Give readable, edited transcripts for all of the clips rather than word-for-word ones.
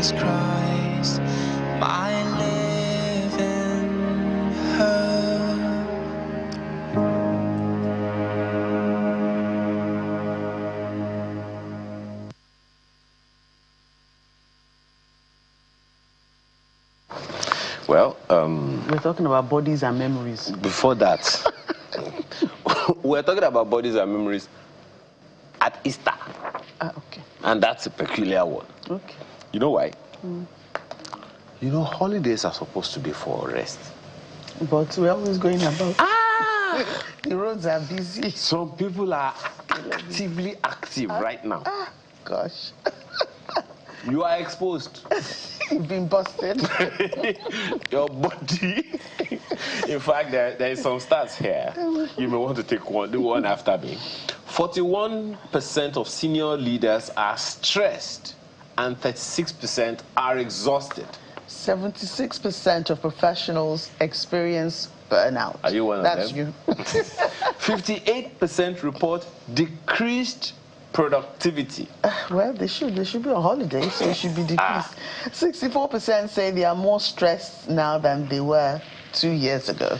Jesus Christ, my living hope. Well, we're talking about bodies and memories. Before that, we're talking about bodies and memories at Easter. Okay. And that's a peculiar one. Okay. You know why? You know, holidays are supposed to be for rest. But we're always going about. The roads are busy. Some people are actively active right now. Gosh. You are exposed. You've been busted. Your body. In fact, there is some stats here. You may want to do one after me. 41% of senior leaders are stressed and 36% are exhausted. 76% of professionals experience burnout. Are you one of them? That's you. 58% report decreased productivity. Well, they should be on holiday, so it should be decreased. 64% say they are more stressed now than they were 2 years ago.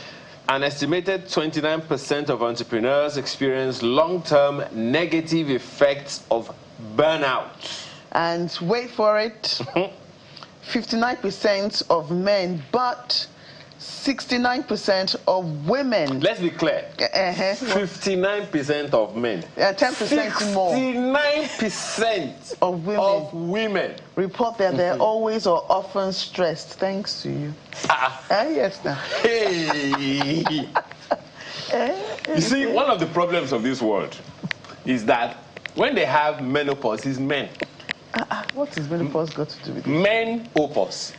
An estimated 29% of entrepreneurs experience long-term negative effects of burnout. And wait for it, 59% of men, but 69% of women. Let's be clear. 59% of men. 10% more. 69% of women report that they're always or often stressed. Thanks to you. Yes, now. Hey. You see, one of the problems of this world is that when they have menopause, it's men. What is menopause got to do with it? Menopause.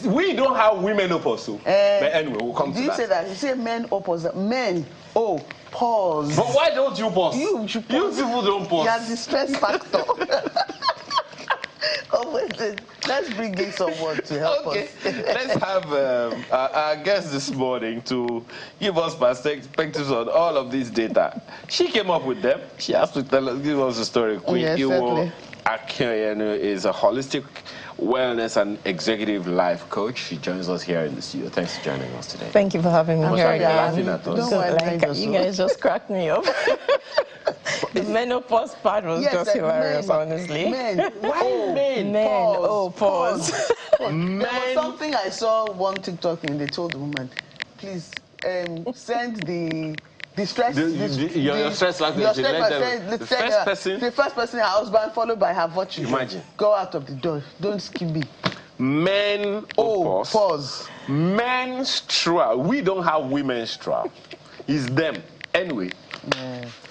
We don't have womenopause. So. But anyway, we'll come to that. Do you say that? You say menopause. Men. Oh, pause. But why don't you pause? You people don't pause. You are the stress factor. Let's bring in someone to help us. Let's have our guest this morning to give us perspectives on all of this data. She came up with them. She has to give us a story. Yes, certainly. Akinyenu is a holistic wellness and executive life coach. She joins us here in the studio. Thanks for joining us today. Thank you for having me here. Laughing at us. You guys just cracked me up. The menopause part was just hilarious, honestly. Men. Why men? Pause. Men. There was something I saw one TikTok thing. They told the woman, please send the stress. Your stress like the first person, her husband, followed by her virtue. Imagine. Go out of the door. Don't skip me. Men. Pause. Menstrual. We don't have womenstrual. It's them. Anyway. Yeah. It's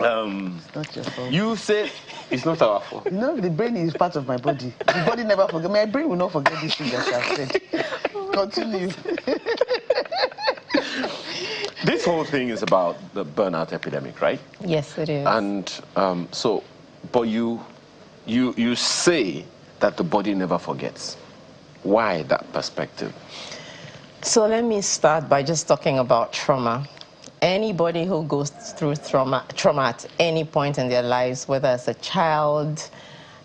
not your fault. You say it's not our fault. You know, the brain is part of my body. The body never forgets. My brain will not forget this thing that I've said. Continue. This whole thing is about the burnout epidemic, right? Yes, it is. And but you say that the body never forgets. Why that perspective? So let me start by just talking about trauma. Anybody who goes through trauma at any point in their lives, whether as a child,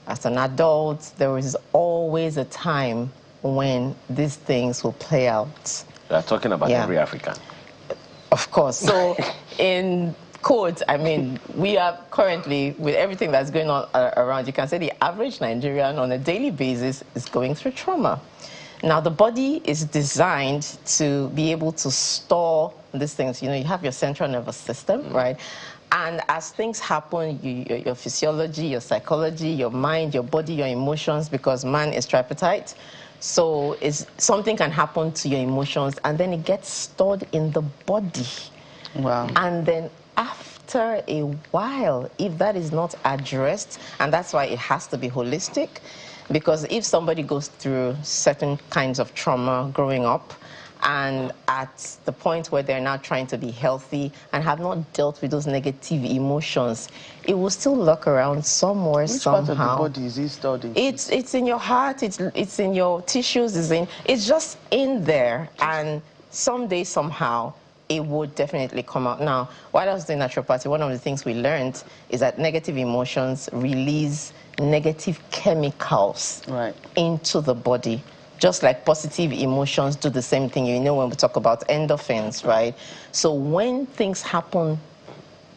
as an adult, there is always a time when these things will play out. You're talking about every African. Of course. So in quotes, I mean, we are currently, with everything that's going on around, you can say the average Nigerian on a daily basis is going through trauma. Now, the body is designed to be able to store these things. You know, you have your central nervous system, right? And as things happen, your physiology, your psychology, your mind, your body, your emotions, because man is tripartite. So something can happen to your emotions, and then it gets stored in the body. Wow. And then after a while, if that is not addressed, and that's why it has to be holistic, because if somebody goes through certain kinds of trauma growing up, and at the point where they're now trying to be healthy and have not dealt with those negative emotions, it will still lurk around somewhere, somehow. Which part of the body is it stored in? It's in your heart, it's in your tissues, it's just in there, and someday, somehow, it would definitely come out. Now, while I was doing naturopathy, one of the things we learned is that negative emotions release negative chemicals into the body, just like positive emotions do the same thing. You know, when we talk about endorphins, right? So when things happen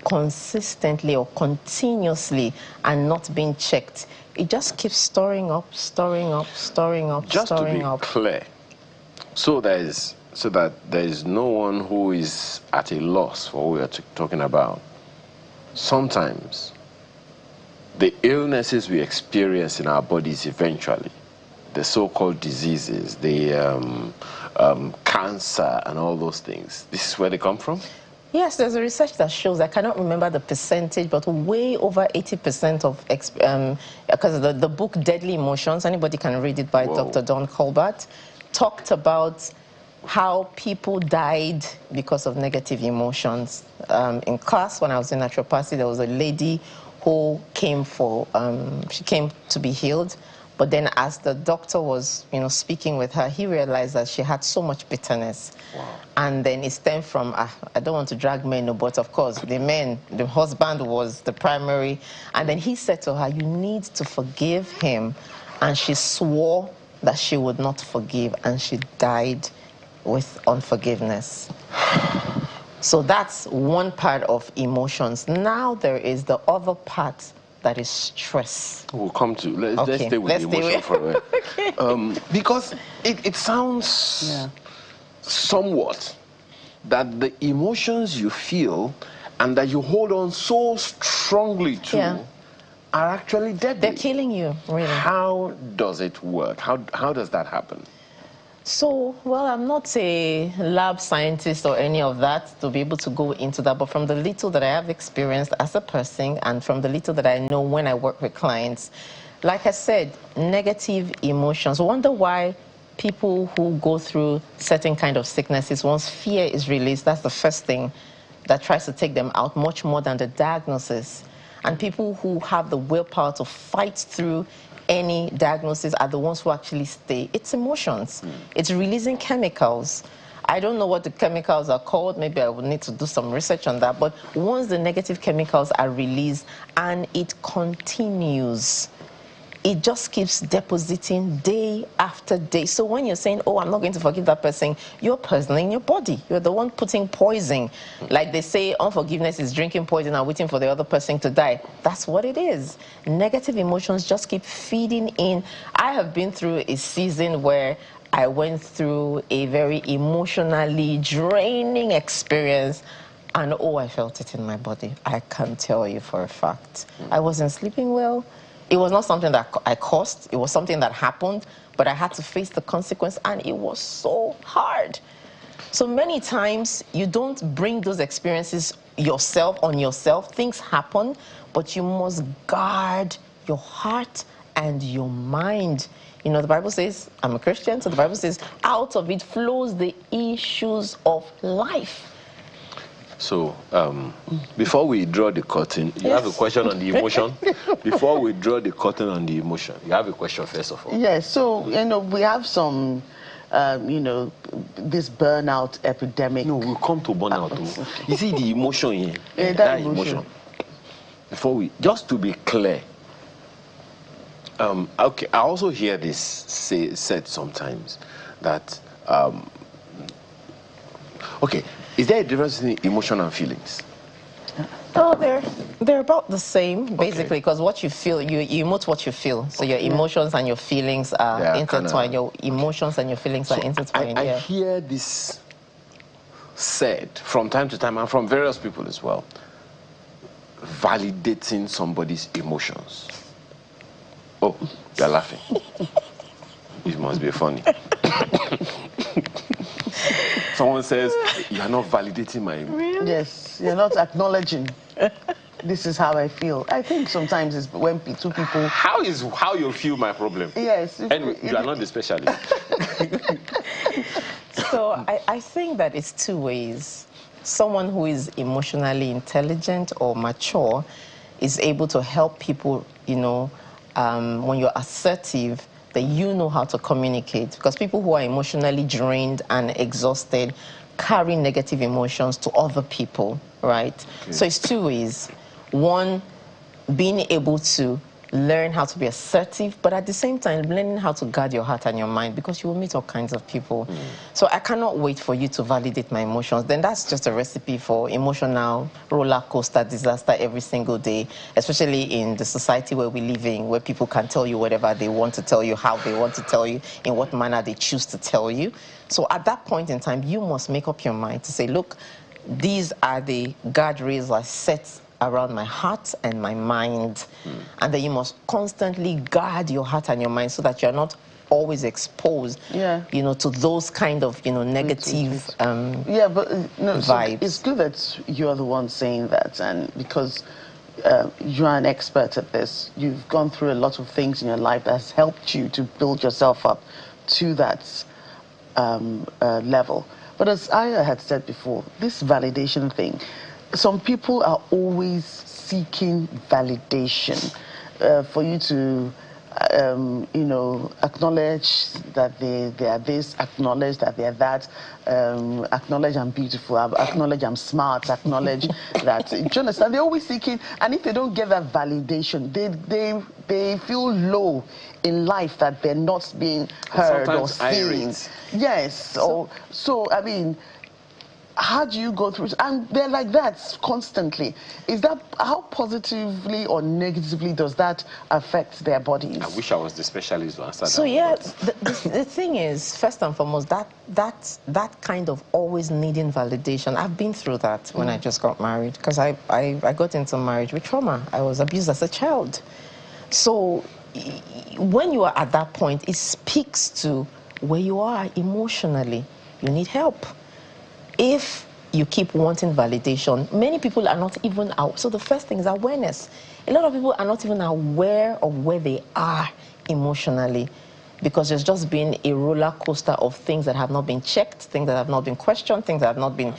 consistently or continuously and not being checked, it just keeps storing up, storing up, storing up, just storing up. Just to be clear, so that there is no one who is at a loss for what we are talking about. Sometimes the illnesses we experience in our bodies eventually, the so-called diseases, the cancer and all those things, this is where they come from? Yes, there's a research that shows, I cannot remember the percentage, but way over 80% of, because the book Deadly Emotions, anybody can read it by Dr. Don Colbert, talked about how people died because of negative emotions. In class, when I was in naturopathy, there was a lady who came for, she came to be healed, but then as the doctor was, speaking with her, he realized that she had so much bitterness. Wow. And then it stemmed from, I don't want to drag men, but of course, the husband was the primary. And then he said to her, you need to forgive him. And she swore that she would not forgive, and she died with unforgiveness. So that's one part of emotions. Now there is the other part that is stress. We'll come to, let's stay with the emotion for a minute. Okay. Because it sounds somewhat that the emotions you feel and that you hold on so strongly to are actually deadly. They're killing you, really. How does it work? How does that happen? So, well, I'm not a lab scientist or any of that to be able to go into that, but from the little that I have experienced as a person and from the little that I know when I work with clients, like I said, negative emotions. Wonder why people who go through certain kind of sicknesses, once fear is released, that's the first thing that tries to take them out, much more than the diagnosis. And people who have the willpower to fight through any diagnosis are the ones who actually stay. It's emotions. It's releasing chemicals. I don't know what the chemicals are called. Maybe I would need to do some research on that. But once the negative chemicals are released and it continues, it just keeps depositing day after day. So when you're saying, oh, I'm not going to forgive that person, you're poisoning your body. You're the one putting poison. Like they say, unforgiveness is drinking poison and waiting for the other person to die. That's what it is. Negative emotions just keep feeding in. I have been through a season where I went through a very emotionally draining experience. And oh, I felt it in my body. I can tell you for a fact. I wasn't sleeping well. It was not something that I caused. It was something that happened, but I had to face the consequence, and it was so hard. So many times, you don't bring those experiences on yourself. Things happen, but you must guard your heart and your mind. You know, the Bible says, I'm a Christian, so the Bible says, out of it flows the issues of life. So, before we draw the curtain, you have a question on the emotion? Before we draw the curtain on the emotion, you have a question first of all. Yes, so, we have some, this burnout epidemic. No, we'll come to burnout too. You see the emotion here? Yeah, that emotion. Before just to be clear, okay, I also hear this said sometimes that, okay, is there a difference in emotion and feelings? Oh, they're about the same, basically, because what you feel, you emote what you feel. So your emotions and your feelings are intertwined. Your emotions and your feelings are intertwined. I hear this said from time to time and from various people as well, validating somebody's emotions. Oh, you're laughing. It must be funny. Someone says, you're not validating my emotions. Really? Yes, you're not acknowledging. This is how I feel. I think sometimes it's when two people... How you feel my problem? Yes. And you are not the specialist. So I think that it's two ways. Someone who is emotionally intelligent or mature is able to help people, when you're assertive, that you know how to communicate. Because people who are emotionally drained and exhausted carry negative emotions to other people, right? Okay. So it's two ways. One, being able to learn how to be assertive, but at the same time, learning how to guard your heart and your mind, because you will meet all kinds of people. So I cannot wait for you to validate my emotions. Then that's just a recipe for emotional roller coaster disaster every single day, especially in the society where we live in, where people can tell you whatever they want to tell you, how they want to tell you, in what manner they choose to tell you. So at that point in time, you must make up your mind to say, look, these are the guardrails I set around my heart and my mind. And then you must constantly guard your heart and your mind so that you're not always exposed, you know, to those kind of, you know, negative yeah, but no, so vibes. it's good that you're the one saying that, and because you're an expert at this, you've gone through a lot of things in your life that has helped you to build yourself up to that level. But as Aya had said before, this validation thing, some people are always seeking validation for you to, you know, acknowledge that they are this, acknowledge that they are that, acknowledge I'm beautiful, acknowledge I'm smart, acknowledge that. Do you understand? They're always seeking, and if they don't get that validation, they feel low in life, that they're not being heard or seen. Yes. So I mean, how do you go through it? And they're like that constantly. Is that, how positively or negatively does that affect their bodies? I wish I was the specialist to answer that. So yeah, the thing is, first and foremost, that kind of always needing validation. I've been through that when I just got married, because I got into marriage with trauma. I was abused as a child. So when you are at that point, it speaks to where you are emotionally. You need help. If you keep wanting validation, many people are not even out. So the first thing is awareness. A lot of people are not even aware of where they are emotionally, because there's just been a roller coaster of things that have not been checked, things that have not been questioned, things that have not been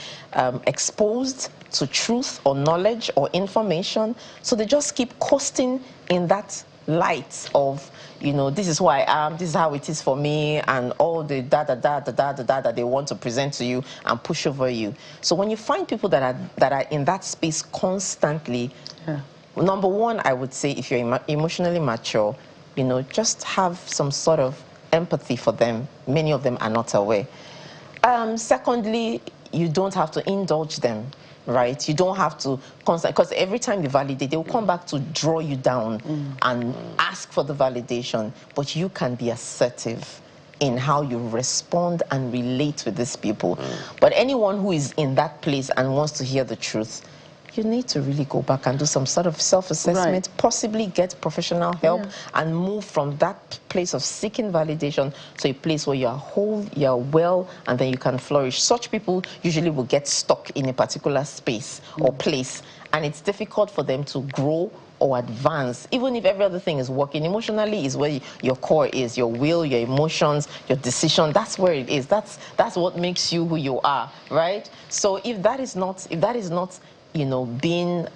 exposed to truth or knowledge or information. So they just keep coasting in that light of, you know, this is who I am, this is how it is for me, and all the that they want to present to you and push over you. So when you find people that are in that space constantly, number one, I would say, if you're emotionally mature, you know, just have some sort of empathy for them. Many of them are not aware. Secondly, you don't have to indulge them. Right? You don't have to constantly, because every time you validate, they will come back to draw you down and ask for the validation. But you can be assertive in how you respond and relate with these people. But anyone who is in that place and wants to hear the truth, you need to really go back and do some sort of self-assessment, possibly get professional help, and move from that place of seeking validation to a place where you're whole, you're well, and then you can flourish. Such people usually will get stuck in a particular space or place, and it's difficult for them to grow or advance, even if every other thing is working. Emotionally is where your core is, your will, your emotions, your decision. That's where it is. That's what makes you who you are, right? So if that is not, you know, being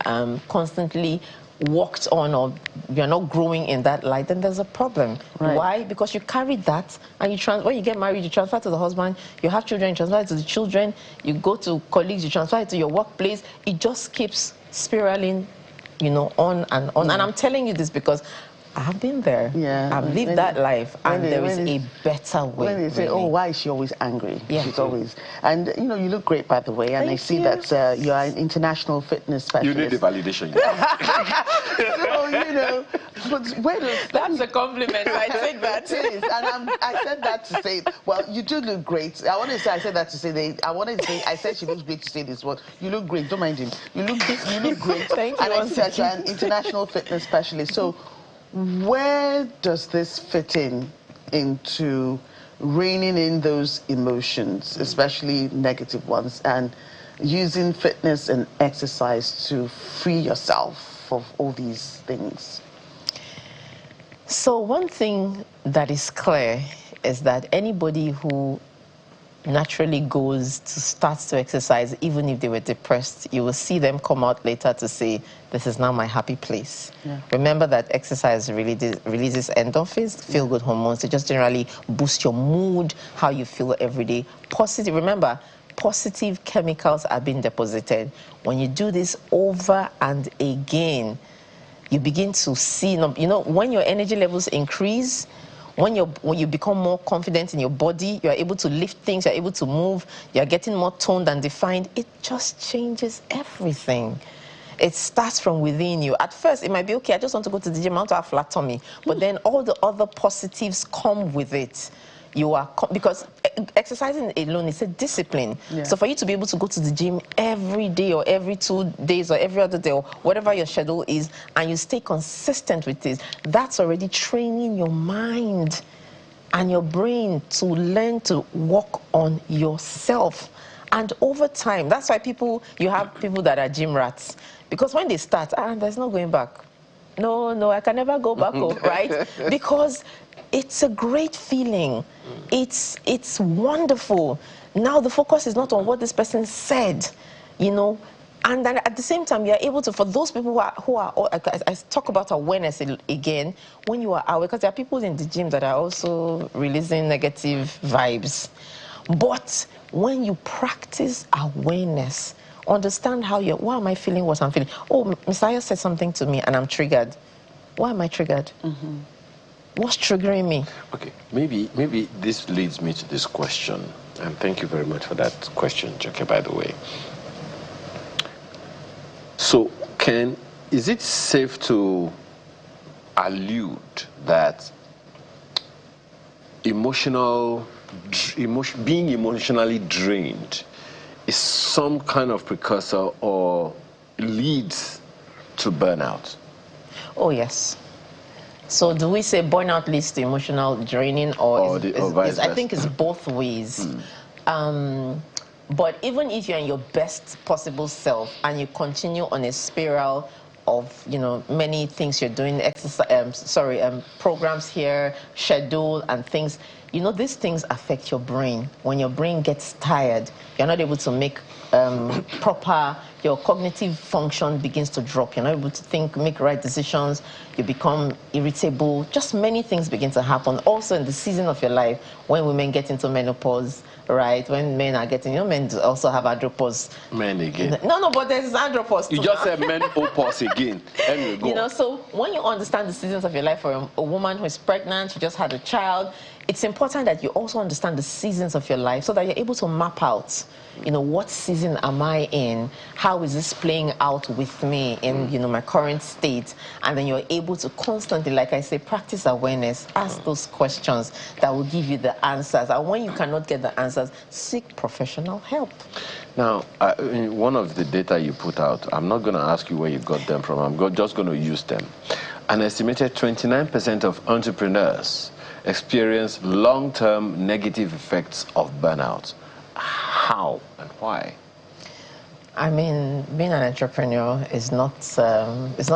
constantly worked on, or you're not growing in that light, then there's a problem. Why? Because you carry that, and when you get married, you transfer to the husband, you have children, you transfer it to the children, you go to colleagues, you transfer it to your workplace. It just keeps spiraling, you know, on and on. And I'm telling you this because I've been there. I've lived that life, and there is a better way. When they say, really. "Oh, why is she always angry?" She's always, and you know, you look great, by the way, and I see that you're an international fitness specialist. You need the validation. So you know, but where does that's a compliment? I take that. It is, and I said that to say, well, you do look great. I wanted to say, I said that to say, I said she looks great to say this word. You look great. Don't mind him. You look great. Thank you. And I said you're an international fitness specialist. So where does this fit into reining in those emotions, especially negative ones, and using fitness and exercise to free yourself of all these things? So one thing that is clear is that anybody who naturally starts to exercise, even if they were depressed, you will see them come out later to say, this is now my happy place. Remember that exercise releases endorphins, feel-good hormones. They just generally boost your mood, how you feel every day. Positive. Remember, positive chemicals are being deposited. When you do this over and again, you begin to see, when your energy levels increase, when you become more confident in your body, you're able to lift things, you're able to move, you're getting more toned and defined, it just changes everything. It starts from within you. At first, it might be, okay, I just want to go to the gym, I want to have flat tummy. But then all the other positives come with it. Because exercising alone is a discipline. Yeah. So for you to be able to go to the gym every day or every 2 days or every other day or whatever your schedule is, and you stay consistent with it, that's already training your mind and your brain to learn to work on yourself. And over time, that's why you have people that are gym rats. Because when they start, there's no going back. No, I can never go back, right? Because it's a great feeling. It's wonderful. Now the focus is not on what this person said, and then at the same time, you're able to, for those people who are I talk about awareness again, when you are aware, because there are people in the gym that are also releasing negative vibes. But when you practice awareness, understand why am I feeling what I'm feeling? Oh, Messiah said something to me and I'm triggered. Why am I triggered? Mm-hmm. What's triggering me? Okay, maybe this leads me to this question, and thank you very much for that question, Joke, by the way. So, is it safe to allude that being emotionally drained is some kind of precursor or leads to burnout? Oh, yes. So do we say burnout leads to emotional draining, or vice versa? I think it's both ways. But even if you're in your best possible self and you continue on a spiral of many things you're doing, programs here, schedule and things, these things affect your brain. When your brain gets tired, you're not able to make your cognitive function begins to drop. You're not able to think, make right decisions. You become irritable. Just many things begin to happen. Also in the season of your life, when women get into menopause, right? When men are getting, men also have andropause. Men again. No, but there's andropause too. You just said menopause again. Anyway, go on. So when you understand the seasons of your life, for a woman who is pregnant, she just had a child, it's important that you also understand the seasons of your life so that you're able to map out, what season am I in? How is this playing out with me in, my current state? And then you're able to constantly, like I say, practice awareness, ask those questions that will give you the answers. And when you cannot get the answers, seek professional help. Now, one of the data you put out, I'm not going to ask you where you got them from. I'm just going to use them. An estimated 29% of entrepreneurs experience long-term negative effects of burnout. How and why? I mean, being an entrepreneur is not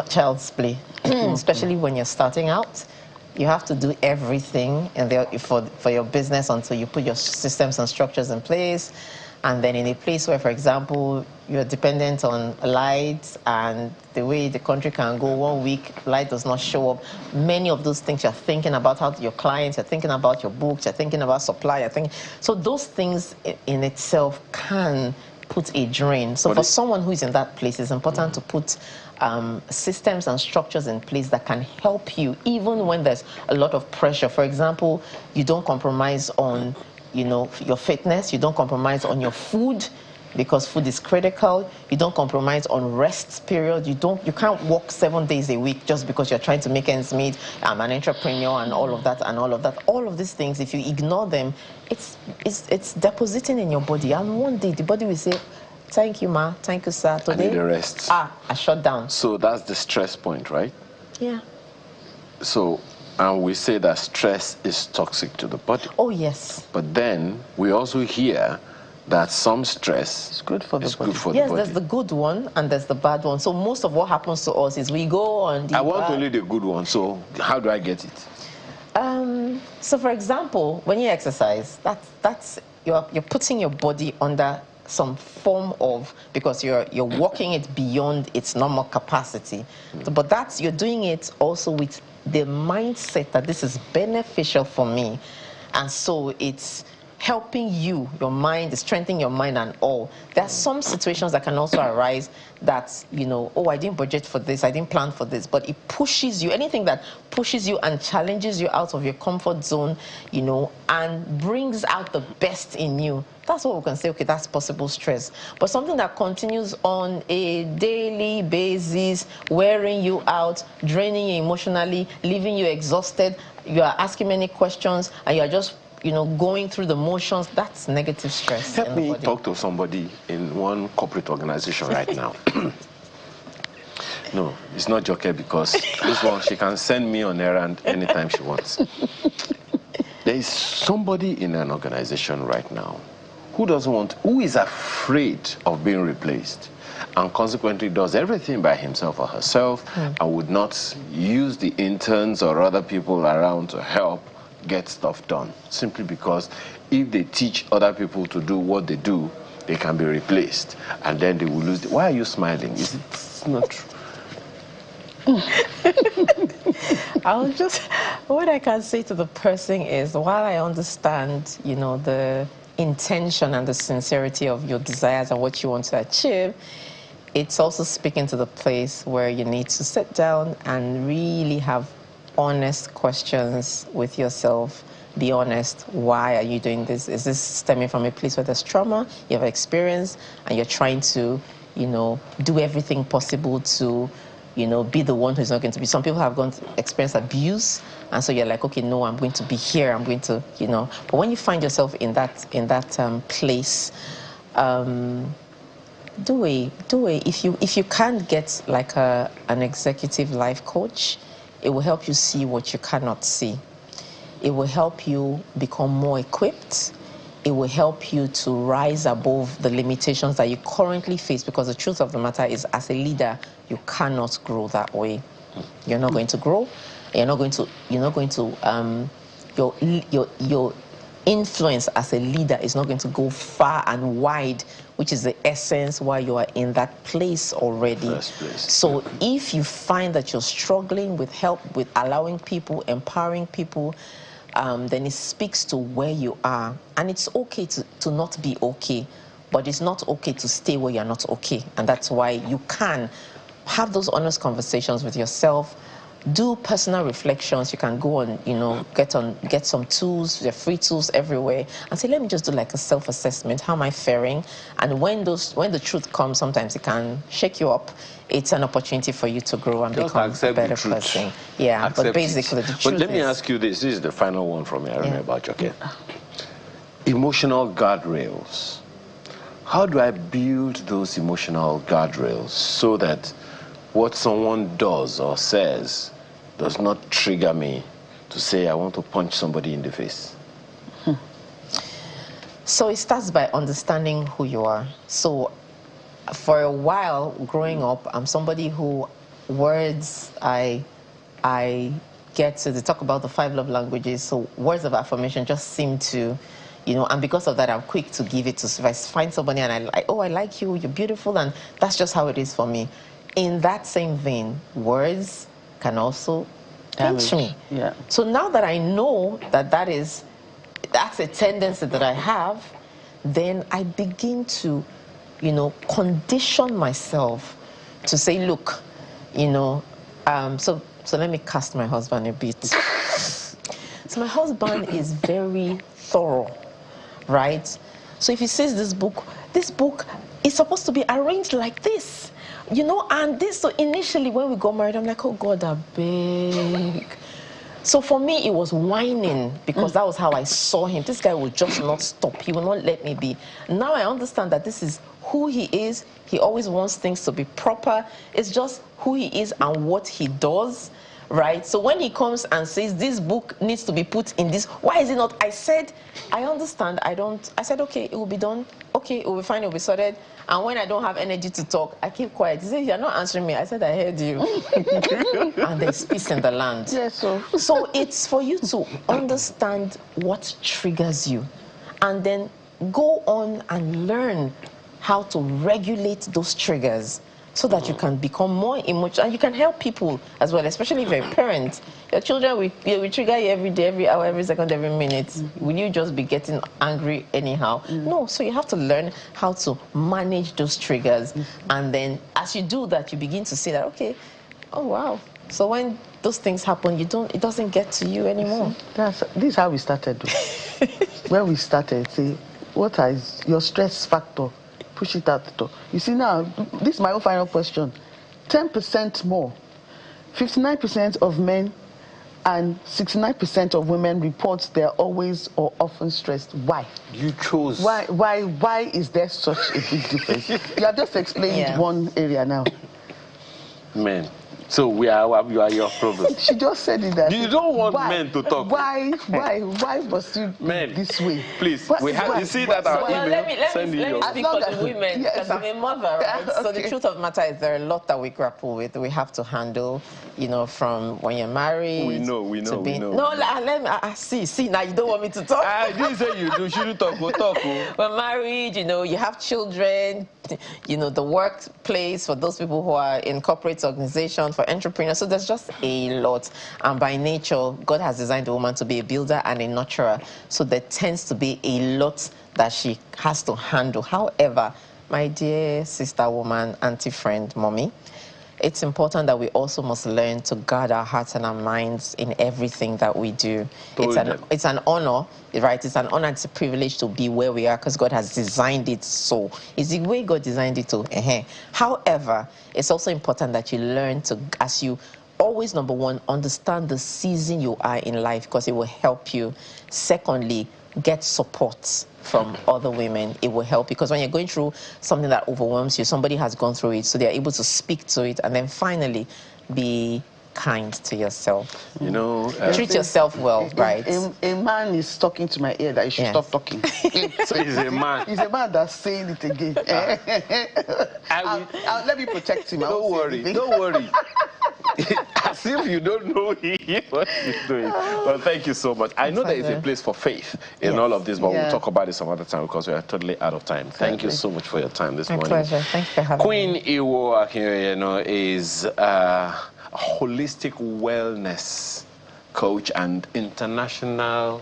child's play, especially when you're starting out. You have to do everything for your business until you put your systems and structures in place. And then in a place where, for example, you're dependent on lights and the way the country can go 1 week, light does not show up. Many of those things you're thinking about how your clients, you're thinking about your books, you're thinking about supply, so those things in itself can put a drain. So for someone who is in that place, it's important to put systems and structures in place that can help you even when there's a lot of pressure. For example, you don't compromise on your fitness, you don't compromise on your food because food is critical. You don't compromise on rest period. You can't work 7 days a week just because you're trying to make ends meet. I'm an entrepreneur and all of that and all of that. All of these things, if you ignore them, it's depositing in your body. And one day the body will say, thank you, ma, thank you, sir. Today, I need a rest. I shut down. So that's the stress point, right? Yeah. So, and we say that stress is toxic to the body. Oh, yes. But then we also hear that some stress is good for the body. Yes, there's the good one and there's the bad one. So most of what happens to us is we go on I want only the good one. So how do I get it? So for example, when you exercise, you're putting your body under some form of, because you're walking it beyond its normal capacity. But you're doing it also with the mindset that this is beneficial for me. And so it's helping you, your mind, strengthening your mind and all. There are some situations that can also arise that, you know, oh, I didn't budget for this, I didn't plan for this, but it pushes you, anything that pushes you and challenges you out of your comfort zone, you know, and brings out the best in you. That's what we can say, okay, that's possible stress. But something that continues on a daily basis, wearing you out, draining you emotionally, leaving you exhausted, you are asking many questions, and you are just, you know, going through the motions, that's negative stress. Help me talk to somebody in one corporate organization right now. No, it's not Joker, because this one, she can send me on errand anytime she wants. There is somebody in an organization right now who is afraid of being replaced, and consequently does everything by himself or herself, and would not use the interns or other people around to help get stuff done, simply because if they teach other people to do what they do, they can be replaced, and then they will lose. Why are you smiling? It's not true. What I can say to the person is, while I understand, you know, the intention and the sincerity of your desires and what you want to achieve, it's also speaking to the place where you need to sit down and really have honest questions with yourself. Be honest. Why are you doing this? Is this stemming from a place where there's trauma you have experienced, and you're trying to, you know, do everything possible to, you know, be the one who's not going to be? Some people have gone to experience abuse, and so you're like, okay, no, I'm going to be here. I'm going to, you know. But when you find yourself in that place, if you can't get like an executive life coach, it will help you see what you cannot see. It will help you become more equipped. It will help you to rise above the limitations that you currently face, because the truth of the matter is, as a leader, you cannot grow that way. You're not going to grow. Your influence as a leader is not going to go far and wide, which is the essence why you are in that place already. So if you find that you're struggling with help, with allowing people, empowering people, then it speaks to where you are. And it's okay to not be okay, but it's not okay to stay where you're not okay. And that's why you can have those honest conversations with yourself. Do personal reflections. You can go on, you know, get some tools. There are free tools everywhere, and say, let me just do like a self-assessment. How am I faring? And when the truth comes, sometimes it can shake you up. It's an opportunity for you to grow and just become a better person. Yeah, accept but basically, the truth. But let me ask you this. This is the final one from me. I don't know about you, okay? Emotional guardrails. How do I build those emotional guardrails so that what someone does or says does not trigger me to say I want to punch somebody in the face? So it starts by understanding who you are. So for a while growing up, I'm somebody who words I get to, they talk about the 5 love languages, so words of affirmation just seem to, you know, and because of that, I'm quick to give it to, if I find somebody and I like you, you're beautiful, and that's just how it is for me. In that same vein, words can also damage me. Yeah. So now that I know that that's a tendency that I have, then I begin to, you know, condition myself to say, look, you know, so let me cast my husband a bit. So my husband is very thorough, right? So if he says this book is supposed to be arranged like this, you know, and this, so initially when we got married, I'm like, oh God, I beg. So for me, it was whining, because that was how I saw him. This guy will just not stop. He will not let me be. Now I understand that this is who he is. He always wants things to be proper. It's just who he is and what he does, right? So when he comes and says, this book needs to be put in this, why is it not? I said, I understand. I said, okay, it will be done. Okay, it will be fine. It will be sorted. And when I don't have energy to talk, I keep quiet. He said, you're not answering me. I said, I heard you. And there's peace in the land. Yes, so it's for you to understand what triggers you, and then go on and learn how to regulate those triggers so that you can become more emotional, and you can help people as well, especially if you're a parent. Your children will trigger you every day, every hour, every second, every minute. Will you just be getting angry anyhow? No, so you have to learn how to manage those triggers. And then as you do that, you begin to see that, okay, oh wow. So when those things happen, it doesn't get to you anymore. This is how we started. When we started, say, what is your stress factor? Push it out the door. You see now, this is my own final question. 10% more. 59% of men and 69% of women report they're always or often stressed. Why? You chose. Why is there such a big difference? You have just explained one area now. Men. So you are your problem. She just said it that. You don't want men to talk. Why must you men this way? Please, you see that our email. Let me speak for the women, because I'm a mother, right? Okay. So the truth of the matter is there are a lot that we grapple with. We have to handle, from when you're married. We know. No, let me see. Now you don't want me to talk. I didn't say you do. Shouldn't talk. We'll talk. We're married. You have children. The workplace for those people who are in corporate organizations, for entrepreneurs. So there's just a lot. And by nature, God has designed a woman to be a builder and a nurturer. So there tends to be a lot that she has to handle. However, my dear sister, woman, auntie, friend, mommy, it's important that we also must learn to guard our hearts and our minds in everything that we do. It's an honor, right? It's an honor, it's a privilege to be where we are because God has designed it so. It's the way God designed it to. However, it's also important that you learn to, as you always, number one, understand the season you are in life because it will help you. Secondly, get support from other women. It will help because when you're going through something that overwhelms you, somebody has gone through it, so they're able to speak to it. And then finally, be kind to yourself. Treat yourself well, right? A man is talking to my ear that you should stop talking. So he's a man. He's a man that's saying it again. Let me protect him. Don't worry. As if you don't know what he's doing. Well, thank you so much. I know there is a place for faith in all of this, but we'll talk about it some other time because we are totally out of time. Thank you so much for your time this morning. My pleasure. Thanks for having me. Queen Iwo Akinyoye, is a holistic wellness coach and international...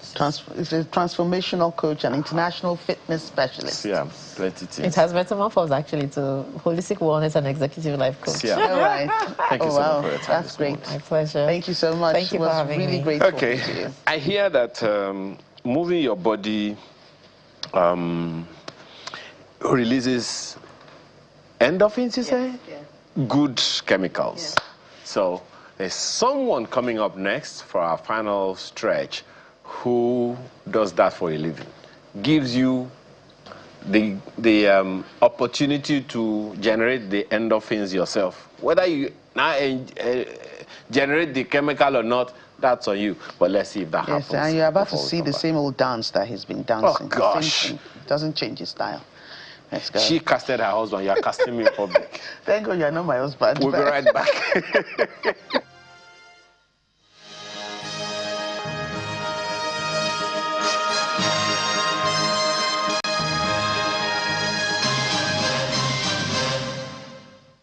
It's a transformational coach and international fitness specialist. Yeah, plenty things. It has metamorphosed actually to holistic wellness and executive life coach. Yeah. All right. Thank you so much for your time. That's great. My pleasure. Thank you so much. Thank you for having me. Really great. Okay. I hear that moving your body releases endorphins, you say? Yeah. Good chemicals. Yeah. So there's someone coming up next for our final stretch who does that for a living, gives you the opportunity to generate the endorphins yourself. Whether you now generate the chemical or not, that's on you. But let's see if that happens. Yes, and you're about to see the same old dance that he's been dancing. Oh, gosh. It doesn't change his style. Let's go. She casted her husband. You're casting me in public. Thank God you're not my husband. We'll be right back.